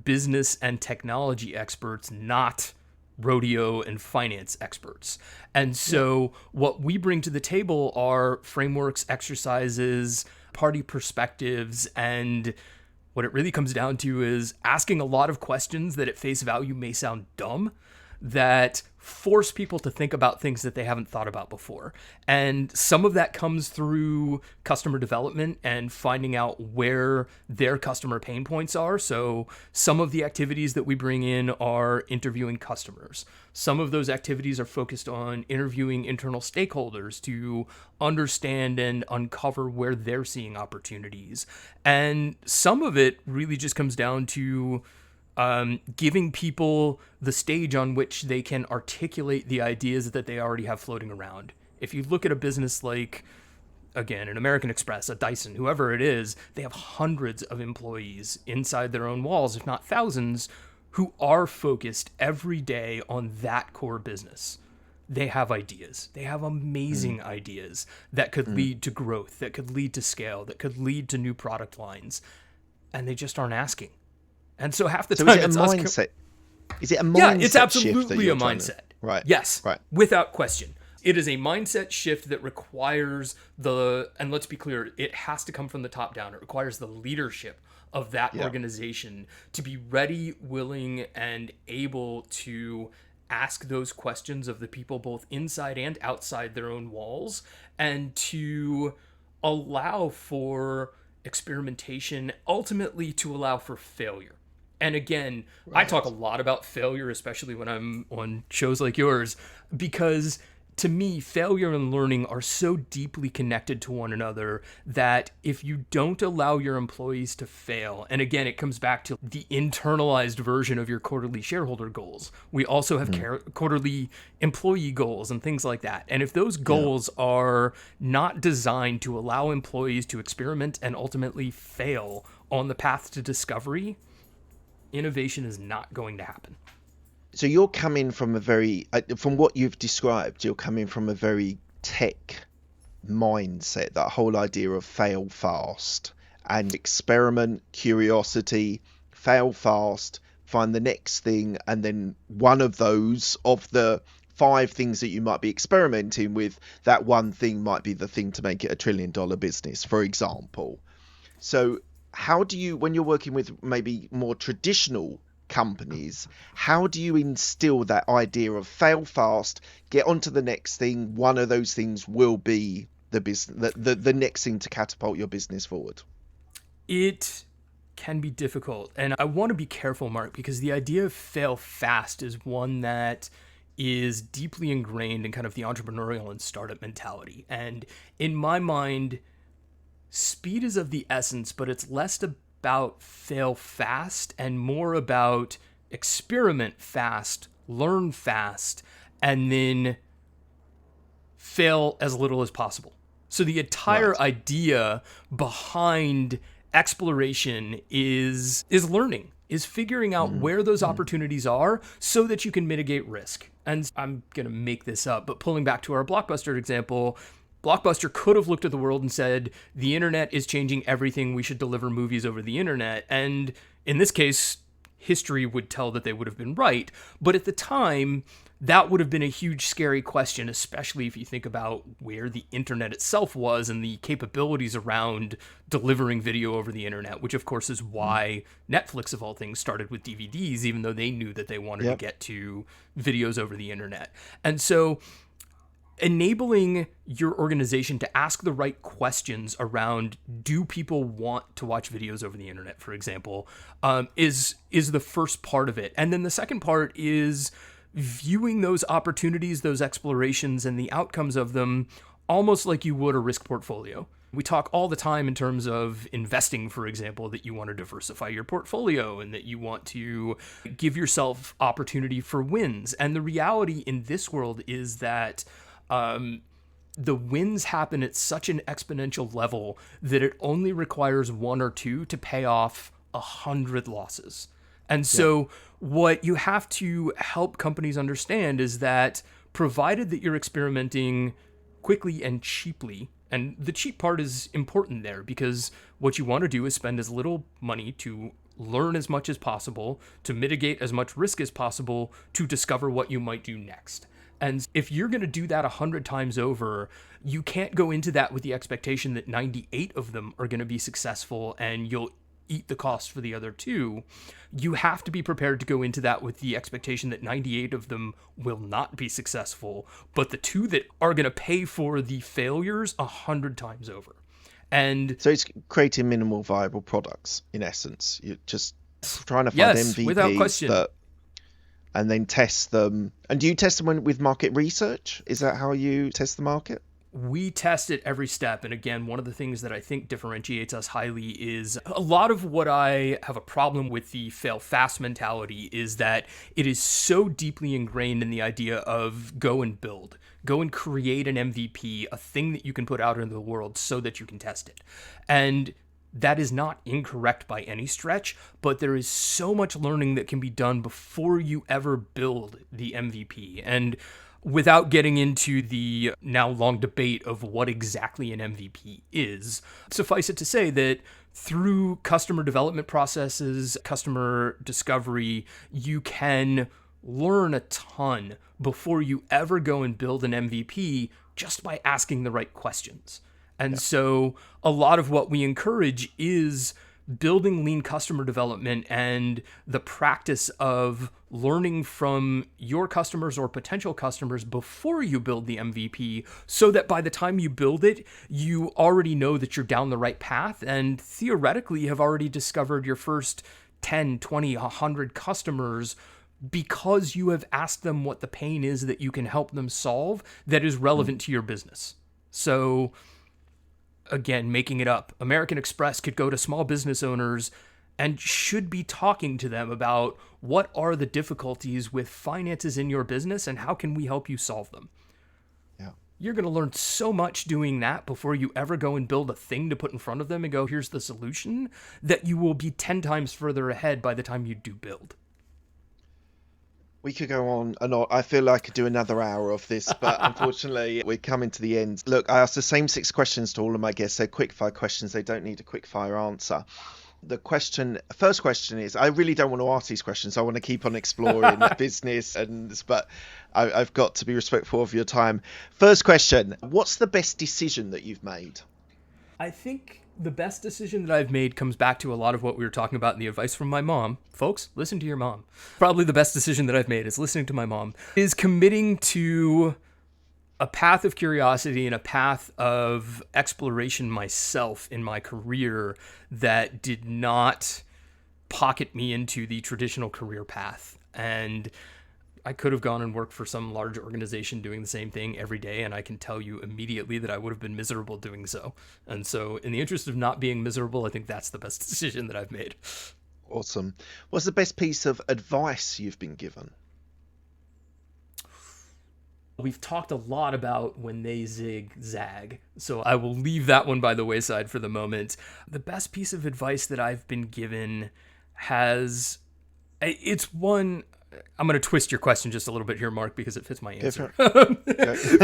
business and technology experts, not rodeo and finance experts. And so what we bring to the table are frameworks, exercises, party perspectives, and what it really comes down to is asking a lot of questions that at face value may sound dumb, that force people to think about things that they haven't thought about before. And some of that comes through customer development and finding out where their customer pain points are. So some of the activities that we bring in are interviewing customers. Some of those activities are focused on interviewing internal stakeholders to understand and uncover where they're seeing opportunities. And some of it really just comes down to giving people the stage on which they can articulate the ideas that they already have floating around. If you look at a business like again, an American Express, a Dyson, whoever it is, they have hundreds of employees inside their own walls, if not thousands, who are focused every day on that core business. They have ideas. They have amazing ideas that could lead to growth, that could lead to scale, that could lead to new product lines. And they just aren't asking. And so half the time is it it's a mindset? Is it a mindset? Yeah, it's shift that absolutely you're a trying mindset. Right. Yes. Right. Without question. It is a mindset shift that requires and let's be clear, it has to come from the top down. It requires the leadership of that organization to be ready, willing, and able to ask those questions of the people both inside and outside their own walls, and to allow for experimentation, ultimately to allow for failure. And again, I talk a lot about failure, especially when I'm on shows like yours, because to me, failure and learning are so deeply connected to one another that if you don't allow your employees to fail, and again, it comes back to the internalized version of your quarterly shareholder goals. We also have quarterly employee goals and things like that. And if those goals are not designed to allow employees to experiment and ultimately fail on the path to discovery, innovation is not going to happen. So you're coming from from what you've described, you're coming from a very tech mindset, that whole idea of fail fast and experiment, curiosity, fail fast, find the next thing, and then one of those, of the 5 things that you might be experimenting with, that one thing might be the thing to make it $1 trillion business, for example. So how do you, when you're working with maybe more traditional companies, how do you instill that idea of fail fast, get on to the next thing, one of those things will be the business, the next thing to catapult your business forward? It can be difficult, and I want to be careful, Mark, because the idea of fail fast is one that is deeply ingrained in kind of the entrepreneurial and startup mentality. And in my mind, speed is of the essence, but it's less about fail fast and more about experiment fast, learn fast, and then fail as little as possible. So the entire idea behind exploration is learning, is figuring out where those opportunities are so that you can mitigate risk. And I'm going to make this up, but pulling back to our Blockbuster example, Blockbuster could have looked at the world and said, the internet is changing everything, we should deliver movies over the internet. And in this case, history would tell that they would have been right. But at the time, that would have been a huge, scary question, especially if you think about where the internet itself was and the capabilities around delivering video over the internet, which of course is why Netflix, of all things, started with DVDs, even though they knew that they wanted to get to videos over the internet. And so enabling your organization to ask the right questions around, do people want to watch videos over the internet, for example, is the first part of it. And then the second part is viewing those opportunities, those explorations, and the outcomes of them almost like you would a risk portfolio. We talk all the time in terms of investing, for example, that you want to diversify your portfolio and that you want to give yourself opportunity for wins. And the reality in this world is that the wins happen at such an exponential level that it only requires 1 or 2 to pay off 100 losses. And so what you have to help companies understand is that provided that you're experimenting quickly and cheaply, and the cheap part is important there because what you want to do is spend as little money to learn as much as possible, to mitigate as much risk as possible, to discover what you might do next. And if you're going to do that 100 times over, you can't go into that with the expectation that 98 of them are going to be successful and you'll eat the cost for the other 2. You have to be prepared to go into that with the expectation that 98 of them will not be successful, but the 2 that are going to pay for the failures 100 times over. And so it's creating minimal viable products, in essence. You're just trying to find MVPs without question. And then test them. And do you test them with market research? Is that how you test the market? We test at every step. And again, one of the things that I think differentiates us highly is a lot of what I have a problem with the fail fast mentality is that it is so deeply ingrained in the idea of go and build, go and create an MVP, a thing that you can put out into the world so that you can test it. And that is not incorrect by any stretch, but there is so much learning that can be done before you ever build the MVP. And without getting into the now long debate of what exactly an MVP is, suffice it to say that through customer development processes, customer discovery, you can learn a ton before you ever go and build an MVP just by asking the right questions. And so a lot of what we encourage is building lean customer development and the practice of learning from your customers or potential customers before you build the MVP, so that by the time you build it, you already know that you're down the right path and theoretically have already discovered your first 10, 20, 100 customers because you have asked them what the pain is that you can help them solve that is relevant to your business. So again, making it up, American Express could go to small business owners and should be talking to them about what are the difficulties with finances in your business and how can we help you solve them. Yeah. You're going to learn so much doing that before you ever go and build a thing to put in front of them and go, here's the solution, that you will be 10 times further ahead by the time you do build. We could go on and on. I feel like I could do another hour of this, but unfortunately, we're coming to the end. Look, I asked the same 6 questions to all of my guests. They're quick-fire questions. They don't need a quick-fire answer. First question is, I really don't want to ask these questions. I want to keep on exploring business, but I've got to be respectful of your time. First question, what's the best decision that you've made? I think the best decision that I've made comes back to a lot of what we were talking about in the advice from my mom. Folks, listen to your mom. Probably the best decision that I've made is listening to my mom, is committing to a path of curiosity and a path of exploration myself in my career that did not pocket me into the traditional career path. And I could have gone and worked for some large organization doing the same thing every day, and I can tell you immediately that I would have been miserable doing so. And so in the interest of not being miserable, I think that's the best decision that I've made. Awesome. What's the best piece of advice you've been given? We've talked a lot about when they zag, so I will leave that one by the wayside for the moment. The best piece of advice that I've been given it's one. I'm going to twist your question just a little bit here, Mark, because it fits my answer.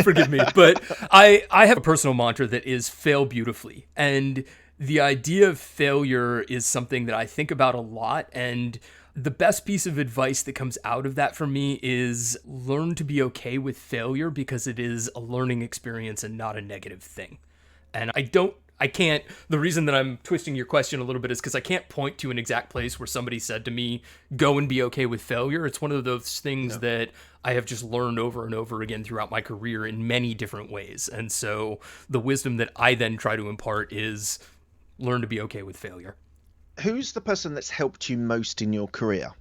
Forgive me. But I have a personal mantra that is fail beautifully. And the idea of failure is something that I think about a lot. And the best piece of advice that comes out of that for me is learn to be okay with failure, because it is a learning experience and not a negative thing. And the reason that I'm twisting your question a little bit is because I can't point to an exact place where somebody said to me, go and be okay with failure. It's one of those things that I have just learned over and over again throughout my career in many different ways. And so the wisdom that I then try to impart is learn to be okay with failure. Who's the person that's helped you most in your career?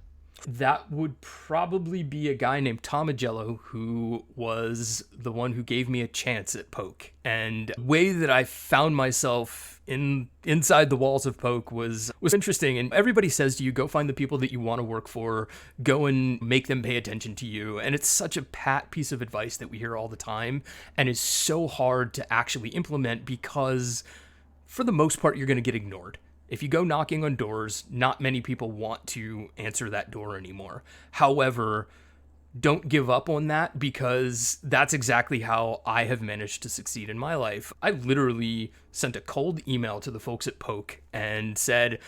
That would probably be a guy named Tom Agello, who was the one who gave me a chance at Poke. And the way that I found myself inside the walls of Poke was interesting. And everybody says to you, go find the people that you want to work for, go and make them pay attention to you. And it's such a pat piece of advice that we hear all the time and is so hard to actually implement because for the most part, you're going to get ignored. If you go knocking on doors, not many people want to answer that door anymore. However, don't give up on that, because that's exactly how I have managed to succeed in my life. I literally sent a cold email to the folks at Poke and said,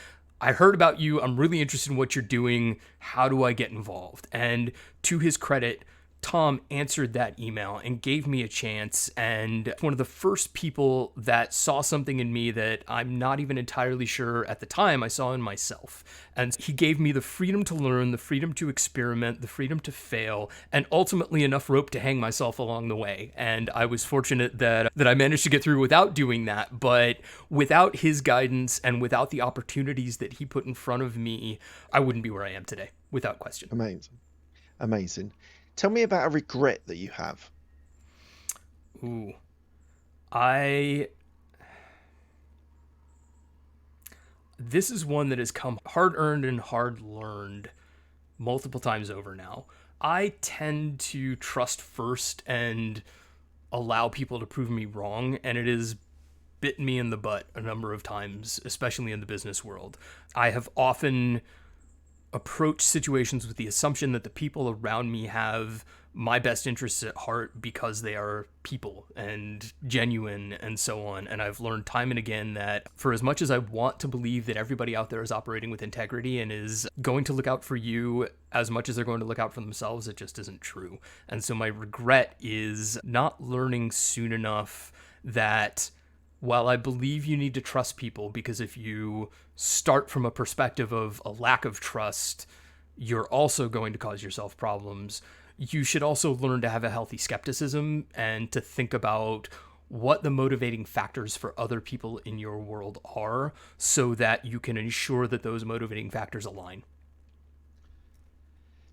I heard about you. I'm really interested in what you're doing. How do I get involved? And to his credit, Tom answered that email and gave me a chance, and one of the first people that saw something in me that I'm not even entirely sure at the time I saw in myself. And he gave me the freedom to learn, the freedom to experiment, the freedom to fail, and ultimately enough rope to hang myself along the way. And I was fortunate that I managed to get through without doing that, but without his guidance and without the opportunities that he put in front of me, I wouldn't be where I am today, without question. Amazing. Tell me about a regret that you have. Ooh. I This is one that has come hard earned and hard learned multiple times over now. I tend to trust first and allow people to prove me wrong, and it has bitten me in the butt a number of times, especially in the business world. I have often approached situations with the assumption that the people around me have my best interests at heart because they are people and genuine and so on. And I've learned time and again that for as much as I want to believe that everybody out there is operating with integrity and is going to look out for you as much as they're going to look out for themselves, it just isn't true. And so my regret is not learning soon enough that while I believe you need to trust people, because if you start from a perspective of a lack of trust, you're also going to cause yourself problems. You should also learn to have a healthy skepticism and to think about what the motivating factors for other people in your world are so that you can ensure that those motivating factors align.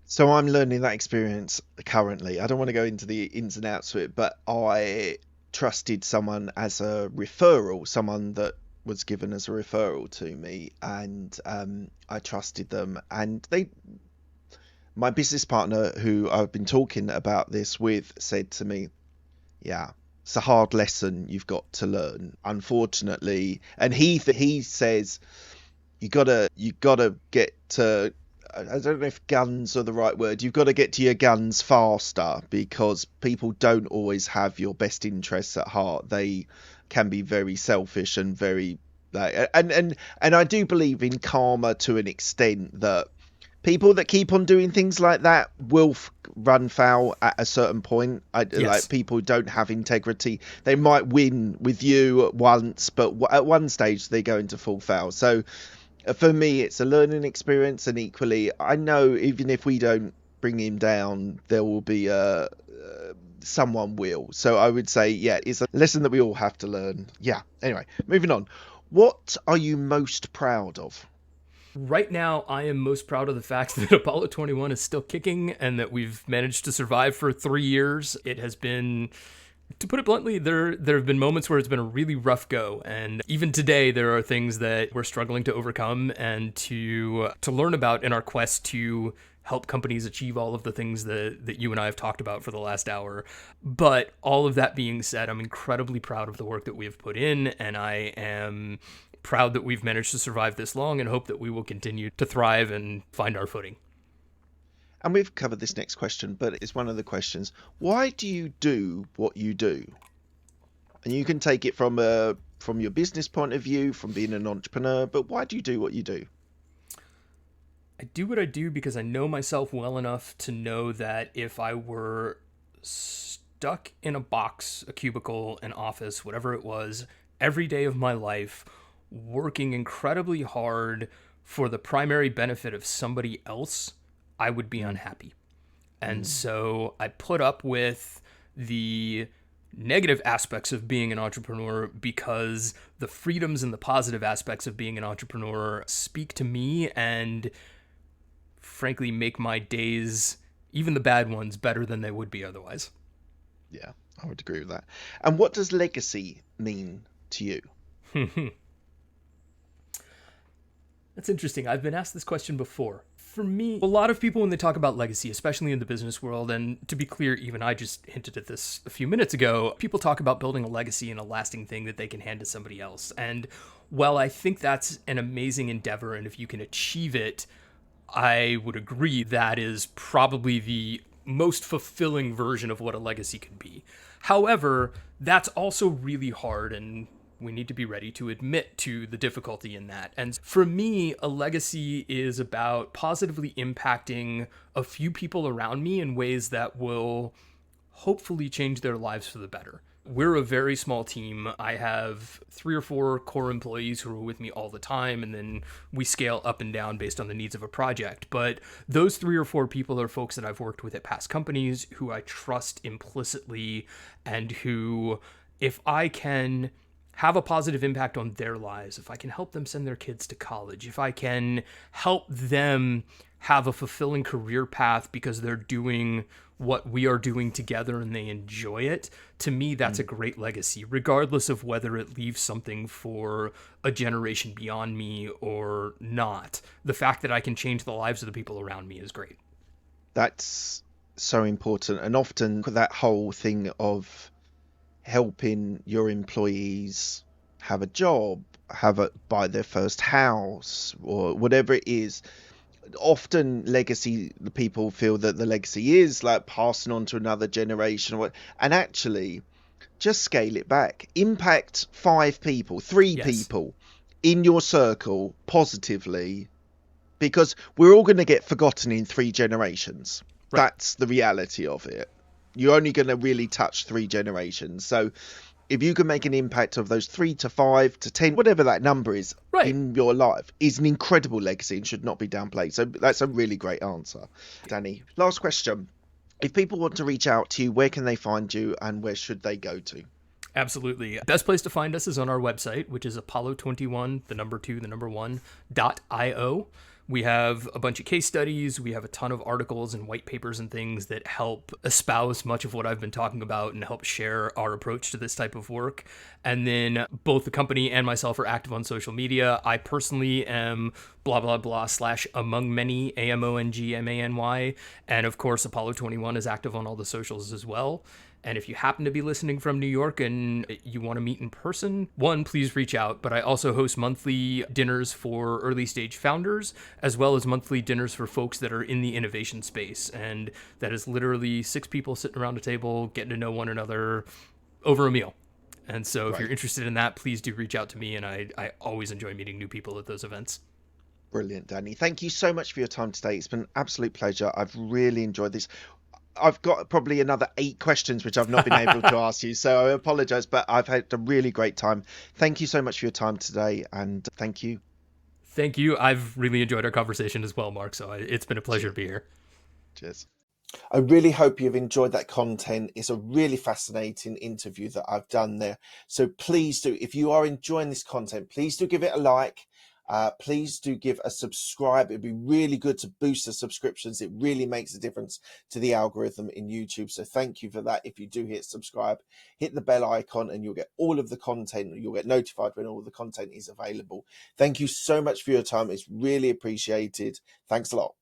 So I'm learning that experience currently. I don't want to go into the ins and outs of it, but I trusted someone as a referral, someone that was given as a referral to me, and I trusted them. And my business partner, who I've been talking about this with, said to me, "Yeah, it's a hard lesson you've got to learn, unfortunately." And he says, you gotta get to, I don't know if guns are the right word. You've got to get to your guns faster because people don't always have your best interests at heart. They can be very selfish and very and I do believe in karma to an extent, that people that keep on doing things like that will run foul at a certain point. Yes. Like people who don't have integrity, they might win with you once, but at one stage they go into full foul. So for me, it's a learning experience, and equally, I know even if we don't bring him down, there will be someone will. So I would say, yeah, it's a lesson that we all have to learn. Yeah. Anyway, moving on. What are you most proud of? Right now, I am most proud of the fact that Apollo 21 is still kicking and that we've managed to survive for 3 years. It has been, to put it bluntly, there have been moments where it's been a really rough go, and even today there are things that we're struggling to overcome and to learn about in our quest to help companies achieve all of the things that you and I have talked about for the last hour. But all of that being said, I'm incredibly proud of the work that we have put in, and I am proud that we've managed to survive this long and hope that we will continue to thrive and find our footing. And we've covered this next question, but it's one of the questions. Why do you do what you do? And you can take it from your business point of view, from being an entrepreneur, but why do you do what you do? I do what I do because I know myself well enough to know that if I were stuck in a box, a cubicle, an office, whatever it was, every day of my life, working incredibly hard for the primary benefit of somebody else, I would be unhappy. And so I put up with the negative aspects of being an entrepreneur because the freedoms and the positive aspects of being an entrepreneur speak to me and frankly make my days, even the bad ones, better than they would be otherwise. Yeah, I would agree with that. And what does legacy mean to you? That's interesting. I've been asked this question before. For me, a lot of people, when they talk about legacy, especially in the business world, and to be clear, even I just hinted at this a few minutes ago, people talk about building a legacy and a lasting thing that they can hand to somebody else. And while I think that's an amazing endeavor, and if you can achieve it, I would agree that is probably the most fulfilling version of what a legacy could be. However, that's also really hard, and we need to be ready to admit to the difficulty in that. And for me, a legacy is about positively impacting a few people around me in ways that will hopefully change their lives for the better. We're a very small team. I have 3 or 4 core employees who are with me all the time, and then we scale up and down based on the needs of a project. But those 3 or 4 people are folks that I've worked with at past companies who I trust implicitly, and who, if I can have a positive impact on their lives, if I can help them send their kids to college, if I can help them have a fulfilling career path because they're doing what we are doing together and they enjoy it, to me, that's a great legacy, regardless of whether it leaves something for a generation beyond me or not. The fact that I can change the lives of the people around me is great. That's so important. And often that whole thing of helping your employees have a job, buy their first house, or whatever it is, often legacy, the people feel that the legacy is like passing on to another generation, and actually just scale it back. Impact 5 people, 3 Yes. people in your circle positively, because we're all going to get forgotten in 3 generations. Right. That's the reality of it. You're only going to really touch 3 generations. So if you can make an impact of those 3 to 5 to 10, whatever that number is, Right. in your life, is an incredible legacy and should not be downplayed. So that's a really great answer. Danny, last question. If people want to reach out to you, where can they find you and where should they go to? Absolutely. Best place to find us is on our website, which is Apollo21, the number 2, the number 1.io. We have a bunch of case studies. We have a ton of articles and white papers and things that help espouse much of what I've been talking about and help share our approach to this type of work. And then both the company and myself are active on social media. I personally am blah, blah, blah / among many, AMONGMANY. And of course, Apollo 21 is active on all the socials as well. And if you happen to be listening from New York and you want to meet in person, one, please reach out. But I also host monthly dinners for early stage founders, as well as monthly dinners for folks that are in the innovation space. And that is literally 6 people sitting around a table, getting to know one another over a meal. And so if you're interested in that, please do reach out to me. And I always enjoy meeting new people at those events. Brilliant, Danny. Thank you so much for your time today. It's been an absolute pleasure. I've really enjoyed this. I've got probably another 8 questions which I've not been able to ask you, so I apologize, but I've had a really great time. Thank you so much for your time today, and thank you. Thank you. I've really enjoyed our conversation as well, Mark, so it's been a pleasure to be here. Cheers. I really hope you've enjoyed that content. It's a really fascinating interview that I've done there. So please do, if you are enjoying this content, please do give it a like. Please do give a subscribe. It'd be really good to boost the subscriptions. It really makes a difference to the algorithm in YouTube. So thank you for that. If you do hit subscribe, hit the bell icon and you'll get all of the content. You'll get notified when all the content is available. Thank you so much for your time. It's really appreciated. Thanks a lot.